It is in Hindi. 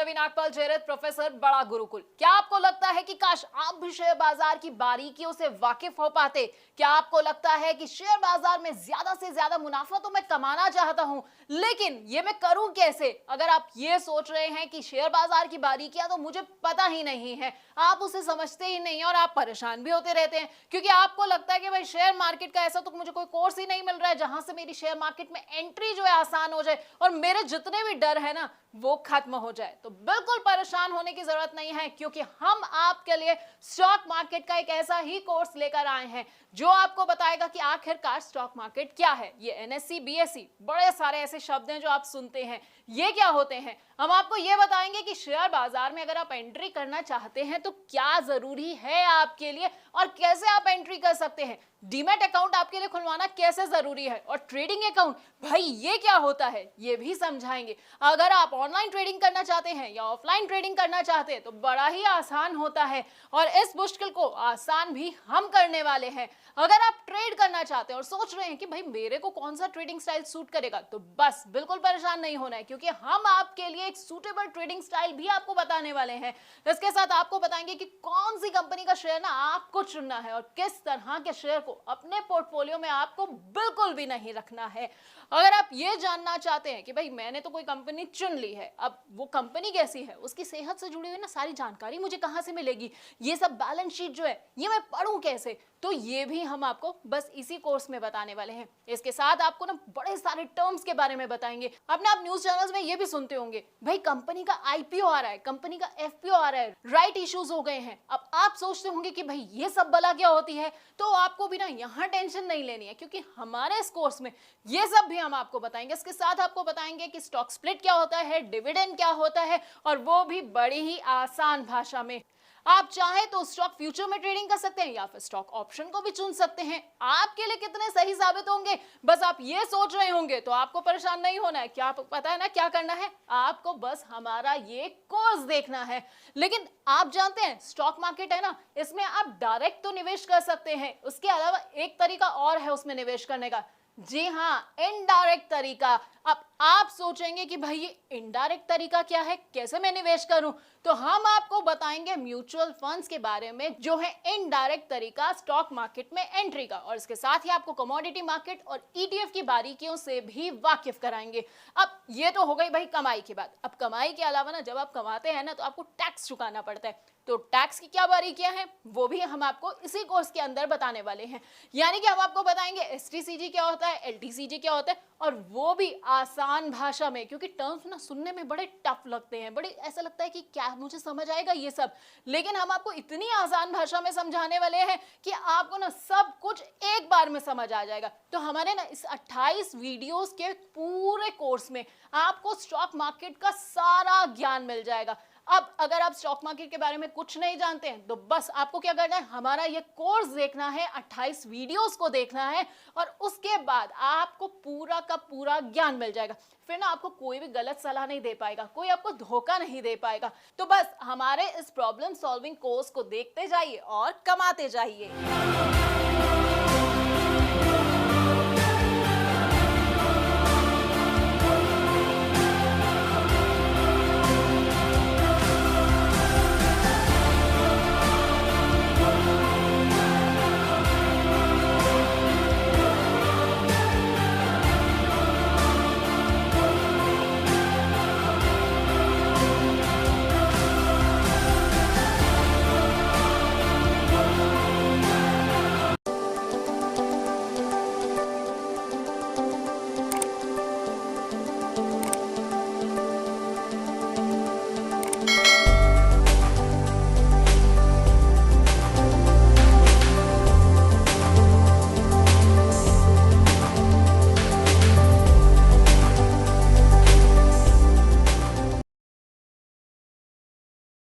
रवि नागपाल जयरथ, प्रोफेसर, बड़ा गुरुकुल। क्या आपको लगता है कि काश आप भी शेयर बाजार की बारीकियों से वाकिफ हो पाते? क्या आपको लगता है कि शेयर बाजार में ज्यादा से ज्यादा मुनाफा तो मैं कमाना चाहता हूं, लेकिन ये मैं करूं कैसे? अगर आप ये सोच रहे हैं कि शेयर बाजार की बारीकियां तो मुझे पता ही नहीं है, आप उसे समझते ही नहीं और आप परेशान भी होते रहते हैं, क्योंकि आपको लगता है कि भाई शेयर मार्केट का ऐसा तो मुझे कोई कोर्स ही नहीं मिल रहा है जहां से मेरी शेयर मार्केट में एंट्री जो है आसान हो जाए और मेरे जितने भी डर है ना वो खत्म हो जाए। तो बिल्कुल परेशान होने की जरूरत नहीं है, क्योंकि हम आपके लिए स्टॉक मार्केट का एक ऐसा ही कोर्स लेकर आए हैं जो आपको बताएगा कि आखिरकार स्टॉक मार्केट क्या है। ये एनएससी, बीएससी, बड़े सारे ऐसे शब्द हैं जो आप सुनते हैं, ये क्या होते हैं। हम आपको ये बताएंगे कि शेयर बाजार में अगर आप एंट्री करना चाहते हैं तो क्या जरूरी है आपके लिए और कैसे आप एंट्री कर सकते हैं। डीमैट अकाउंट आपके लिए खुलवाना कैसे जरूरी है और ट्रेडिंग अकाउंट भाई ये क्या होता है ये भी समझाएंगे। अगर आप ऑनलाइन ट्रेडिंग करना चाहते हैं या ऑफलाइन ट्रेडिंग करना चाहते हैं तो बड़ा ही आसान होता है और इस मुश्किल को आसान भी हम करने वाले हैं। अगर आप ट्रेड करना चाहते हैं और सोच रहे हैं कि भाई मेरे को कौन सा ट्रेडिंग स्टाइल सूट करेगा, तो बस बिल्कुल परेशान नहीं होना है, क्योंकि हम आपके लिए एक सूटेबल ट्रेडिंग स्टाइल भी आपको बताने वाले हैं। इसके साथ आपको बताएंगे कि कौन सी कंपनी का शेयर ना आपको चुनना है और किस तरह के शेयर को अपने पोर्टफोलियो में आपको बिल्कुल भी नहीं रखना है। अगर आप ये जानना चाहते हैं कि भाई मैंने तो कोई कंपनी चुन ली है, अब वो कंपनी कैसी है, उसकी सेहत से जुड़ी हुई ना सारी जानकारी मुझे कहां से मिलेगी, ये सब बैलेंस शीट जो है ये मैं पढ़ूं कैसे, तो ये भी हम आपको बस इसी कोर्स में बताने वाले हैं। इसके साथ आपको ना बड़े सारे टर्म्स के बारे में बताएंगे। अपने आप न्यूज चैनल्स में ये भी सुनते होंगे भाई कंपनी का आईपीओ आ रहा है, कंपनी का एफपीओ आ रहा है, राइट इश्यूज हो गए हैं। अब आप सोचते होंगे कि भाई ये सब बला क्या होती है, तो आपको भी ना यहाँ टेंशन नहीं लेनी है, क्योंकि हमारे इस कोर्स में ये सब भी हम आपको बताएंगे। इसके साथ आपको बताएंगे कि स्टॉक स्प्लिट क्या होता है, डिविडेंड क्या होता है, और वो भी बड़ी ही आसान भाषा में। आप चाहें तो स्टॉक फ्यूचर में ट्रेडिंग कर सकते हैं या फिर स्टॉक ऑप्शन को भी चुन सकते हैं। आपके लिए कितने सही साबित होंगे बस आप ये सोच रहे होंगे, तो आपको परेशान नहीं होना है। क्या पता है ना क्या करना है, आपको बस हमारा ये कोर्स देखना है। लेकिन आप जानते हैं स्टॉक मार्केट है ना, इसमें आप डायरेक्ट तो निवेश कर सकते हैं, उसके अलावा एक तरीका और है उसमें निवेश करने का, जी हाँ, इनडायरेक्ट तरीका। अब आप सोचेंगे कि भाई ये इनडायरेक्ट तरीका क्या है, कैसे मैं निवेश करूं, तो हम आपको बताएंगे म्यूचुअल फंड्स के बारे में जो है इनडायरेक्ट तरीका स्टॉक मार्केट में एंट्री का, और इसके साथ ही आपको कमोडिटी मार्केट और ईटीएफ की बारीकियों से भी वाकिफ कराएंगे। अब ये तो हो गई भाई कमाई की बात। अब कमाई के अलावा ना जब आप कमाते हैं ना तो आपको टैक्स चुकाना पड़ता है, तो टैक्स की क्या बारीकियां हैं वो भी हम आपको इसी कोर्स के अंदर बताने वाले हैं। यानी कि हम आपको बताएंगे एसटीसीजी क्या होता है, एलटीसीजी क्या होता है, और वो भी आसान भाषा में, क्योंकि टर्म्स ना सुनने में बड़े टफ लगते हैं, बड़े ऐसा लगता है कि क्या मुझे समझ आएगा ये सब, लेकिन हम आपको इतनी आसान भाषा में समझाने वाले हैं कि आपको ना सब कुछ एक बार में समझ आ जाएगा। तो हमारे ना इस 28 वीडियोस के पूरे कोर्स में आपको स्टॉक मार्केट का सारा ज्ञान मिल जाएगा। अब अगर आप स्टॉक मार्केट के बारे में कुछ नहीं जानते हैं तो बस आपको क्या करना है, हमारा ये कोर्स देखना है, 28 वीडियोस को देखना है, और उसके बाद आपको पूरा का पूरा ज्ञान मिल जाएगा। फिर ना आपको कोई भी गलत सलाह नहीं दे पाएगा, कोई आपको धोखा नहीं दे पाएगा। तो बस हमारे इस प्रॉब्लम सॉल्विंग कोर्स को देखते जाइए और कमाते जाइए।